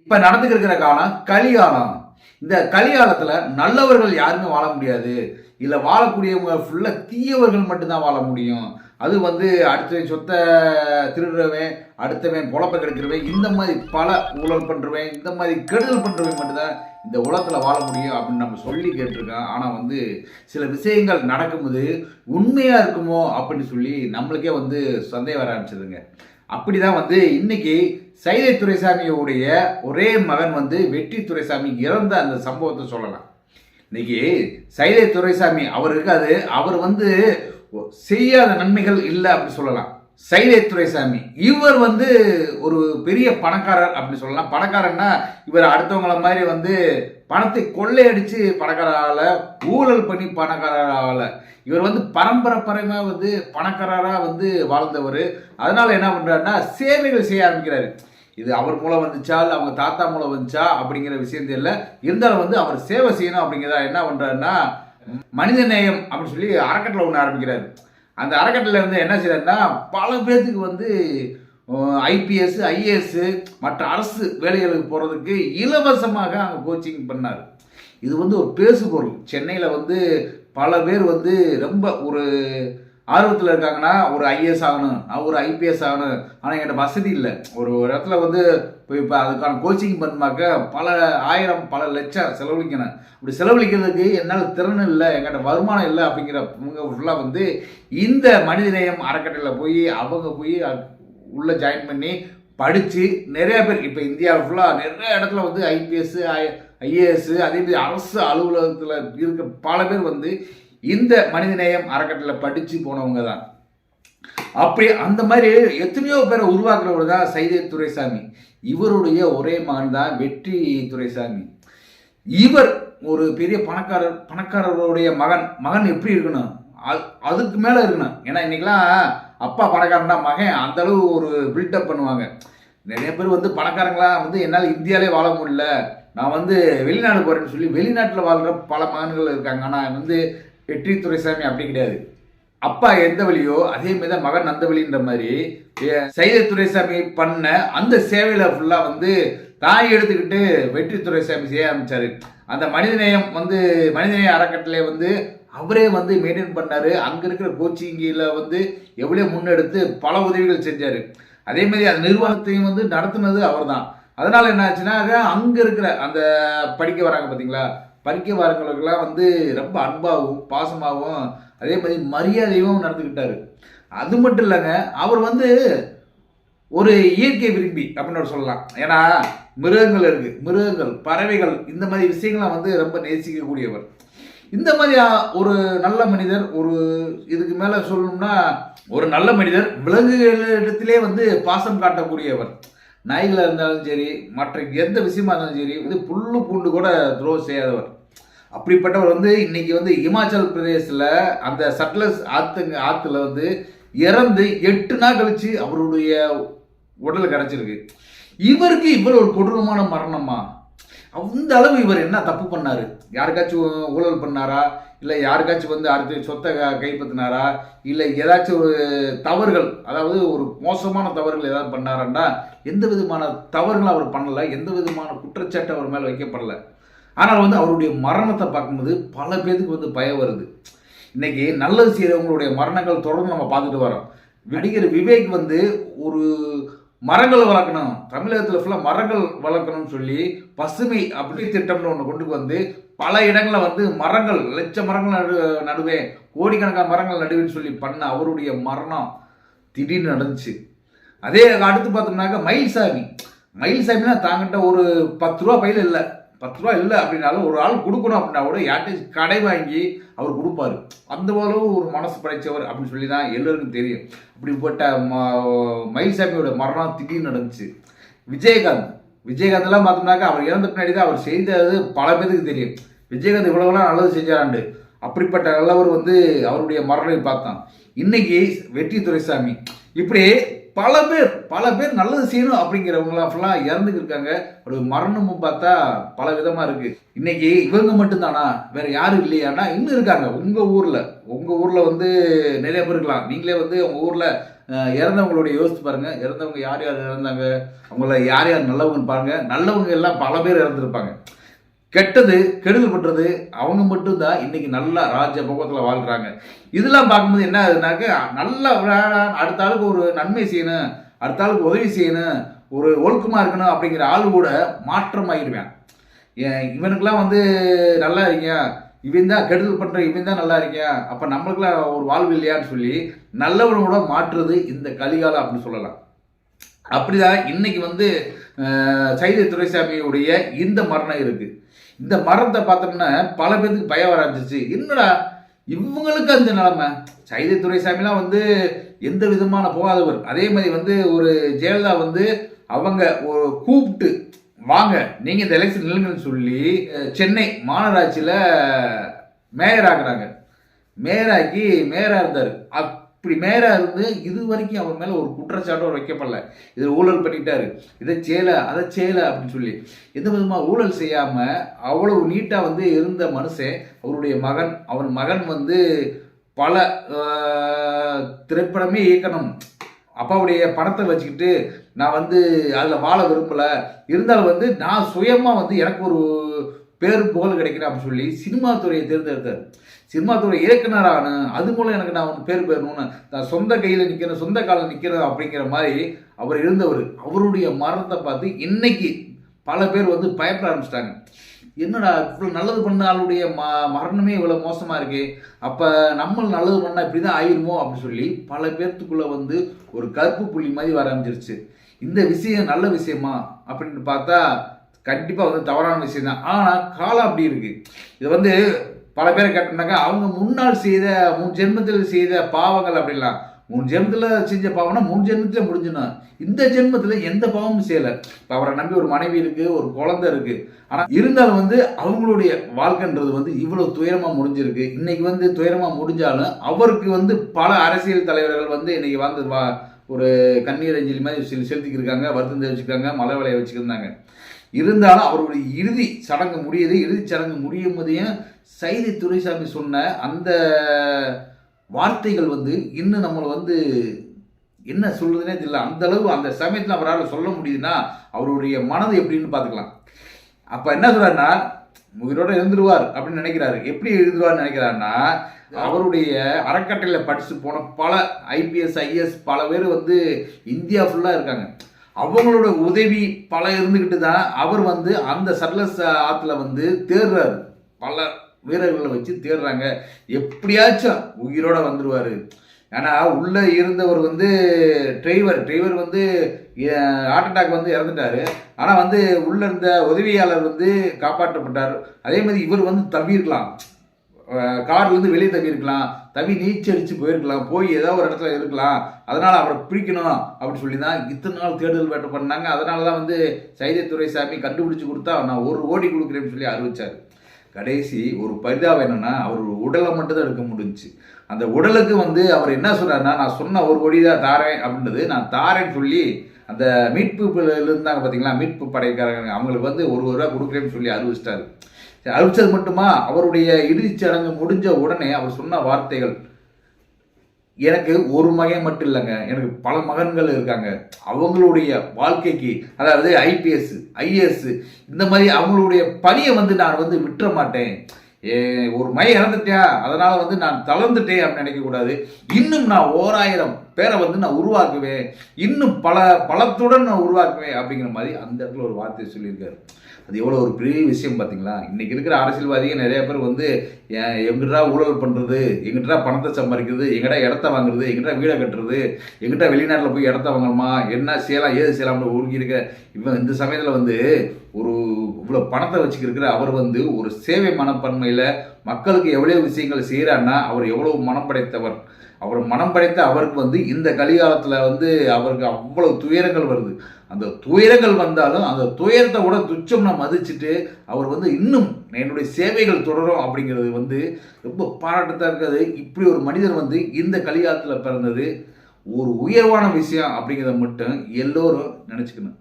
இப்ப நடந்துட்டு இருக்கிற காலம் கலிகாலம். இந்த கலிகாலத்துல நல்லவர்கள் யாருமே வாழ முடியாது. இல்ல வாழக்கூடியவங்க ஃபுல்லா தீயவர்கள் மட்டும்தான் வாழ முடியும். அது அடுத்தவன் சொத்தை திருடுறவன், அடுத்தவன் பொழப்ப கெடுக்கிறவன், இந்த மாதிரி பல ஊழல் பண்றவன், இந்த மாதிரி கெடுதல் பண்றவன் மட்டும்தான் இந்த உலகத்துல வாழ முடியும் அப்படின்னு நம்ம சொல்லி கேட்டிருக்கோம். ஆனா சில விஷயங்கள் நடக்கும்போது உண்மையா இருக்குமோ அப்படின்னு சொல்லி நம்மளுக்கே சந்தேகம் வர ஆரம்பிச்சதுங்க. அப்படிதான் இன்னைக்கு சைதை துரைசாமியுடைய ஒரே மகன் வெற்றி துரைசாமி இறந்த அந்த சம்பவத்தை சொல்லலாம். இன்னைக்கு சைதை துரைசாமி அவர் இருக்காது, அவர் செய்யாத நன்மைகள் இல்லை அப்படி சொல்லலாம். சைதை துரைசாமி இவர் ஒரு பெரிய பணக்காரர் அப்படின்னு சொல்லலாம். பணக்காரன்னா இவர் அடுத்தவங்கள மாதிரி பணத்தை கொள்ளையடிச்சு பணக்காரால, ஊழல் பண்ணி பணக்காரால. இவர் பரம்பரை பணக்காரரா வாழ்ந்தவர். அதனால என்ன பண்றாருன்னா சேவைகள் செய்ய ஆரம்பிக்கிறாரு. இது அவர் மூலம் வந்துச்சா இல்லை அவங்க தாத்தா மூலம் வந்துச்சா அப்படிங்கிற விஷயம் தெரியல. இருந்தாலும் அவர் சேவை செய்யணும் அப்படிங்கிறதா என்ன பண்றாருன்னா மனித நேயம் அப்படின்னு சொல்லி அறக்கட்டளை ஒன்று ஆரம்பிக்கிறாரு. அந்த அறக்கட்டளையில் என்ன செய்யறாருன்னா பல பேர்த்துக்கு ஐபிஎஸ், ஐஏஎஸ் மற்ற அரசு வேலைகளுக்கு போகிறதுக்கு இலவசமாக அங்கே கோச்சிங் பண்ணார். இது ஒரு பேசுபொருள். சென்னையில் பல பேர் ரொம்ப ஒரு ஆர்வத்தில் இருக்காங்கன்னா ஒரு ஐஏஎஸ் ஆகணும், ஒரு ஐபிஎஸ் ஆகணும். ஆனால் என்கிட்ட வசதி இல்லை. ஒரு இடத்துல இப்போ அதுக்கான கோச்சிங் பண்ணுமாக்க பல ஆயிரம் பல லட்சம் செலவழிக்கணும். அப்படி செலவழிக்கிறதுக்கு என்னால் திறன் இல்லை, என்கிட்ட வருமானம் இல்லை அப்படிங்கிறவங்க ஃபுல்லாக இந்த மனிதநேயம் அறக்கட்டளையில் போய் உள்ளே ஜாயின் பண்ணி படித்து நிறைய பேர் இப்போ இந்தியாவில் ஃபுல்லாக நிறைய இடத்துல ஐபிஎஸ், ஐஏஎஸ், அதே மாதிரி அரசு அலுவலகத்தில் இருக்க பல பேர் இந்த மனிதநேயம் அறக்கட்டளை படித்து போனவங்க தான். அப்படி அந்த மாதிரி எத்தனையோ பேரை உருவாக்குறவர் தான் சைதை துரைசாமி. இவருடைய ஒரே மகன் தான் வெற்றி துரைசாமி. இவர் ஒரு பெரிய பணக்காரருடைய மகன் எப்படி இருக்கணும், அதுக்கு மேலே இருக்கணும். ஏன்னா இன்னைக்கெல்லாம் அப்பா பணக்காரன் தான், மகன் அந்த அளவு ஒரு பில்டப் பண்ணுவாங்க. நிறைய பேர் பணக்காரங்களா என்னால் இந்தியாவிலே வாழ முடியல, நான் வெளிநாடு போகிறேன்னு சொல்லி வெளிநாட்டில் வாழ்கிற பல மகன்கள் இருக்காங்க. ஆனால் வெற்றி துரைசாமி அப்படி கிடையாது. அப்பா எந்த வழியோ அதே மாதிரி தான் மகன் அந்த வழின்ற மாதிரி சைதை துரைசாமி பண்ண அந்த சேவையில ஃபுல்லா தாய் எடுத்துக்கிட்டு வெற்றி துரைசாமி செய்ய ஆரம்பிச்சாரு. அந்த மனிதநேயம் மனிதநேய அறக்கட்டளை அவரே மெயின்டைன் பண்ணாரு. அங்க இருக்கிற கோச்சிங்கில எவ்வளவு முன்னெடுத்து பல உதவிகள் செஞ்சாரு. அதே மாதிரி அந்த நிர்வாகத்தையும் நடத்துனது அவர் தான். அதனால என்ன ஆச்சுன்னா அங்க இருக்கிற அந்த படிக்க வராங்க பார்த்தீங்களா, படிக்க வரவங்களுக்கெல்லாம் ரொம்ப அன்பாகவும் பாசமாகவும் அதே மாதிரி மரியாதையும் நடந்துக்கிட்டாரு. அது மட்டும் இல்லைங்க, அவர் ஒரு இயற்கை விரும்பி அப்படின்னு சொல்லலாம். ஏன்னா மிருகங்கள் இருக்கு, மிருகங்கள், பறவைகள், இந்த மாதிரி விஷயங்களை ரொம்ப நேசிக்கக்கூடியவர். இந்த மாதிரி ஒரு நல்ல மனிதர். ஒரு இதுக்கு மேல சொல்லணும்னா ஒரு நல்ல மனிதர் விலங்குகளிடத்திலே பாசம் காட்டக்கூடியவர். நாய்களாக இருந்தாலும் சரி, மற்ற எந்த விஷயமா இருந்தாலும் சரி புல்லு பூண்டு கூட துரோகம் செய்யாதவர். அப்படிப்பட்டவர் இன்னைக்கு இமாச்சல் பிரதேசில் அந்த சட்லஸ் ஆற்றுல இறந்து 8 நாள் கழிச்சு அவருடைய உடல் கிடைச்சிருக்கு. இவருக்கு இவ்வளவு ஒரு கொடூரமான மரணமா? அந்த அளவு இவர் என்ன தப்பு பண்ணாரு? யாருக்காச்சும் ஊழல் பண்ணாரா, இல்லை யாருக்காச்சும் அடுத்து சொத்தை கைப்பற்றினாரா, இல்லை ஏதாச்சும் ஒரு தவறுகள், அதாவது ஒரு மோசமான தவறுகள் ஏதாவது பண்ணாராண்டா எந்த விதமான தவறுகளும் அவர் பண்ணலை, எந்த விதமான குற்றச்சாட்டு அவர் மேலே வைக்கப்படலை. ஆனால் அவருடைய மரணத்தை பார்க்கும்போது பல பேருக்கு பயம் வருது. இன்னைக்கு நல்லது செய்கிறவங்களுடைய மரணங்கள் தொடர்ந்து நம்ம பார்த்துட்டு வரோம். நடிகர் விவேக் ஒரு மரங்கள் வளர்க்கணும், தமிழகத்தில் ஃபுல்லாக மரங்கள் வளர்க்கணும்னு சொல்லி பசுமை அப்படி திட்டம்னு ஒன்று கொண்டு பல இடங்களில் மரங்கள், லட்ச மரங்கள் நடுவேன், கோடிக்கணக்கான மரங்கள் நடுவேன்னு சொல்லி பண்ண அவருடைய மரணம் திடீர்னு நடந்துச்சு. அதே அடுத்து பார்த்தோம்னாக்க மயில்சாமினா தாங்கிட்ட ஒரு 10 ரூபா பையில இல்லை, 10 ரூபா இல்லை அப்படின்னாலும் ஒரு ஆள் கொடுக்கணும் அப்படின்னா கூட யார்கிட்ட கடை வாங்கி அவர் கொடுப்பாரு. அந்த அளவு ஒரு மனசு படைச்சவர் அப்படின்னு சொல்லி தான் எல்லோருக்கும் தெரியும். அப்படிப்பட்ட மயில்சாமியோட மரணம் திடீர்னு நடந்துச்சு. விஜயகாந்த்லாம் பார்த்தோம்னாக்கா அவர் இறந்த பின்னாடி தான் அவர் செய்தது பல பேருக்கு தெரியும். விஜயகாந்த் இவ்வளவுலாம் நல்லது செஞ்சாராண்டு. அப்படிப்பட்ட நல்லவர் அவருடைய மரணத்தை பார்த்தான். இன்னைக்கு வெற்றி துரைசாமி இப்படி பல பேர் நல்லது செய்யணும் அப்படிங்கிறவங்களாம் ஃபுல்லாக இறந்துக்கிட்டு இருக்காங்க. ஒரு மரணமும் பார்த்தா பல விதமாக இருக்கு. இன்னைக்கு இவங்க மட்டும்தானா, வேற யாரும் இல்லையானா இன்னும் இருக்காங்க. உங்க ஊர்ல நிறைய பேர் இருக்கலாம். நீங்களே உங்க ஊர்ல இறந்தவங்களுடைய யோசித்து பாருங்கள், இறந்தவங்க யார் யார் இறந்தாங்க, அவங்கள யார் யார் நல்லவங்கன்னு பாருங்கள். நல்லவங்க எல்லாம் பல பேர் இறந்துருப்பாங்க. கெட்டது கெடுதல் பண்ணுறது அவங்க மட்டும்தான் இன்னைக்கு நல்லா ராஜ பகவத்தில் வாழ்கிறாங்க. இதெல்லாம் பார்க்கும்போது என்ன ஆகுதுனாக்க, நல்லா அடுத்த ஆளுக்கு ஒரு நன்மை செய்யணும், அடுத்த ஆளுக்கு உதவி செய்யணும், ஒரு ஒழுக்கமாக இருக்கணும் அப்படிங்கிற ஆள் கூட மாற்றமாகிடுவேன். இவனுக்கெல்லாம் வந்து நல்லா இருக்கீங்க, இவன் தான் கெடுதல் பண்ணுற, இவன் தான் நல்லா இருக்கேன், அப்போ நம்மளுக்குலாம் ஒரு வாழ்வு இல்லையான்னு சொல்லி நல்லவனோட மாற்றுறது இந்த கலிகாலம் அப்படின்னு சொல்லலாம். அப்படிதான் இன்னைக்கு வந்து சைதை துரைசாமியுடைய இந்த மரணம் இருக்கு. இந்த மரணத்தை பார்த்தோம்னா பல பேருக்கு பயம் வர ஆரம்பிச்சிச்சு. என்னடா இவங்களுக்கு அந்த நிலைமை, சைதை துரைசாமிலாம் வந்து எந்த விதமான போகாதவர். அதே மாதிரி வந்து ஒரு ஜெயலலிதா வந்து அவங்க ஒரு கூப்பிட்டு வாங்க நீங்கள் இந்த எலெக்ஷன் நில்லுங்கன்னு சொல்லி சென்னை மாநகராட்சியில் மேயர் ஆக்குறாங்க. மேயராக்கி மேயராக இருந்தார். அப்படி மேயராக இருந்து இது வரைக்கும் அவர் மேலே ஒரு குற்றச்சாட்டும் வைக்கப்படல. இதில் ஊழல் பண்ணிட்டாரு, இதை செய்யலை அதை செய்யலை அப்படின்னு சொல்லி எந்த விதமாக ஊழல் செய்யாமல் அவ்வளவு நீட்டாக வந்து இருந்த மனுஷன், அவருடைய மகன், அவன் மகன் வந்து பல திரைப்படமே இயக்கணும், அப்பாவுடைய பணத்தை வச்சுக்கிட்டு நான் வந்து அதில் வாழ விரும்பலை, இருந்தாலும் வந்து நான் சுயமாக வந்து எனக்கு ஒரு பேர் புகழ் கிடைக்கிறேன் அப்படின்னு சொல்லி சினிமா துறையை தேர்ந்தெடுத்தார். சினிமா துறை இயக்குனரான அது மூலம் எனக்கு நான் வந்து பேர் பெறணும்னு, நான் சொந்த கையில் நிற்கிறேன், சொந்த காலில் நிற்கிறேன் அப்படிங்கிற மாதிரி அவர் இருந்தவர். அவருடைய மரணத்தை பார்த்து இன்னைக்கு பல பேர் வந்து பயப்பட ஆரம்பிச்சிட்டாங்க. என்னடா இவ்வளோ நல்லது பண்ண ஆளுடைய மரணமே இவ்வளோ மோசமாக இருக்கு, அப்போ நம்ம நல்லது பண்ணால் இப்படி தான் ஆயிருமோ அப்படின்னு சொல்லி பல பேர்த்துக்குள்ளே வந்து ஒரு கருப்பு புள்ளி மாதிரி வர ஆரம்பிச்சிருச்சு. இந்த விஷயம் நல்ல விஷயமா அப்படின்னு பார்த்தா கண்டிப்பாக வந்து தவறான விஷயம் தான். ஆனால் காலம் அப்படி இருக்குது. இது வந்து பல பேரை கேட்டோம்னாக்கா அவங்க முன்னால் செய்த முன் ஜென்மத்தில் செய்த பாவங்கள் அப்படிலாம், முன் ஜென்மத்தில் செஞ்ச பாவம்னா முன் ஜென்மத்தில் முடிஞ்சிடணும். இந்த ஜென்மத்தில் எந்த பாவமும் செய்யலை. இப்போ அவரை நம்பி ஒரு மனைவி இருக்குது, ஒரு குழந்தை இருக்குது. ஆனால் இருந்தாலும் வந்து அவங்களுடைய வாழ்க்கைன்றது வந்து இவ்வளோ துயரமாக முடிஞ்சிருக்கு. இன்னைக்கு வந்து துயரமாக முடிஞ்சாலும் அவருக்கு வந்து பல அரசியல் தலைவர்கள் வந்து இன்னைக்கு வந்து ஒரு கண்ணீர் அஞ்சலி மாதிரி செலுத்திக்கிருக்காங்க, வருத்தம் தெரிவிச்சுக்காங்க, மலை விளைய வச்சுக்கிருந்தாங்க. இருந்தாலும் அவருடைய இறுதி சடங்கு முடியுது. இறுதி சடங்கு முடியும் போதையும் சைதை துரைசாமி சொன்ன அந்த வார்த்தைகள் வந்து இன்னும் நம்மளை வந்து என்ன சொல்றதுனே தெரியல. அந்த அளவு அந்த சமயத்தில் அவரால் சொல்ல முடியுதுன்னா அவருடைய மனது எப்படின்னு பார்த்துக்கலாம். அப்போ என்ன சொல்றாருன்னா, உயிரோட இருந்துருவார் அப்படின்னு நினைக்கிறாரு. எப்படி இருந்துருவார்னு நினைக்கிறாருன்னா, அவருடைய அறக்கட்டளையில் படிச்சு போன பல IPS IAS பல பேர் வந்து இந்தியா ஃபுல்லாக இருக்காங்க. அவங்களோட உதவி பல இருந்துக்கிட்டு தான் அவர் வந்து அந்த சட்லஸ் ஆற்றுல வந்து தேடுறாரு. பல வீரர்களை வச்சு தேடுறாங்க, எப்படியாச்சும் உயிரோட வந்துடுவார். ஏன்னா உள்ளே இருந்தவர் வந்து டிரைவர் வந்து ஹார்ட் அட்டாக் வந்து இறந்துட்டாரு. ஆனால் வந்து உள்ளே இருந்த உதவியாளர் வந்து காப்பாற்றப்பட்டார். அதே மாதிரி இவர் வந்து தவிர்க்கலாம், கார்லேருந்து வெளியே தவிர்க்கலாம், நீச்சல் அடித்து போயிருக்கலாம், போய் ஏதோ ஒரு இடத்துல இருக்கலாம். அதனால் அவரை பிடிக்கணும் அப்படின்னு சொல்லி தான் இத்தனை நாள் தேடுதல் வேட்டை பண்ணாங்க. அதனால தான் வந்து சைதை துரைசாமி கண்டுபிடிச்சி கொடுத்தா நான் 1 கோடி கொடுக்குறேன்னு சொல்லி அறிவிச்சார். கடைசி ஒரு பரிதாபம் என்னென்னா அவர் உடலை மட்டும்தான் எடுக்க முடிஞ்சிச்சு. அந்த உடலுக்கு வந்து அவர் என்ன சொல்கிறாருன்னா, நான் சொன்ன 1 கோடி தான் தாரேன் அப்படின்றது, நான் தாரேன்னு சொல்லி அந்த மீட்பு இருந்தாங்க பார்த்தீங்களா, மீட்பு படைக்காரங்க, அவங்களுக்கு வந்து 1 ரூபா கொடுக்குறேன்னு சொல்லி அறிவிச்சிட்டாரு. அறிவிச்சது மட்டுமா, அவருடைய இறுதிச் சடங்கு முடிஞ்ச உடனே அவர் சொன்ன வார்த்தைகள், எனக்கு ஒரு மகன் மட்டும் இல்லைங்க, எனக்கு பல மகன்கள் இருக்காங்க, அவங்களுடைய வாழ்க்கைக்கு, அதாவது IPS IAS இந்த மாதிரி அவங்களுடைய பணியை வந்து நான் வந்து விட்டுற மாட்டேன். ஒரு மகன் இறந்துட்டேன் அதனால வந்து நான் தளர்ந்துட்டேன் அப்படின்னு நினைக்கக்கூடாது. இன்னும் நான் 1000 பேரை வந்து நான் உருவாக்குவேன், இன்னும் பலத்துடன் நான் உருவாக்குவேன் அப்படிங்கிற மாதிரி அந்த இடத்துல ஒரு வார்த்தையை சொல்லியிருக்காரு. அது எவ்வளோ ஒரு பெரிய விஷயம் பார்த்தீங்களா. இன்றைக்கி இருக்கிற அரசியல்வாதிகள் நிறைய பேர் வந்து எங்கிட்டா ஊழல் பண்ணுறது, எங்கிட்டா பணத்தை சம்பாதிக்கிறது, எங்கிட்ட இடத்த வாங்குறது, எங்கிட்ட வீடை கட்டுறது, எங்கிட்ட வெளிநாட்டில் போய் இடத்த வாங்கணுமா, என்ன செய்யலாம் ஏது செய்யலாம்னு உருகி இருக்க இவன் இந்த சமயத்தில் வந்து ஒரு இவ்வளோ பணத்தை வச்சுக்கிருக்கிற அவர் வந்து ஒரு சேவை மனப்பான்மையில் மக்களுக்கு எவ்வளோ விஷயங்கள் செய்கிறான்னா அவர் எவ்வளோ மனம் படைத்தவர். அவர் மனம் படைத்த அவருக்கு வந்து இந்த கலிகாலத்தில் வந்து அவருக்கு அவ்வளவு துயரங்கள் வருது. அந்த துயரங்கள் வந்தாலும் அந்த துயரத்தை கூட துச்சம்னா மதிச்சுட்டு அவர் வந்து இன்னும் என்னுடைய சேவைகள் தொடரும் அப்படிங்கிறது வந்து ரொம்ப பாராட்டத்தான் இருக்காது. இப்படி ஒரு மனிதர் வந்து இந்த கலிகாலத்தில் பிறந்தது ஒரு உயர்வான விஷயம் அப்படிங்கிறத மட்டும் எல்லோரும் நினச்சிக்கணும்.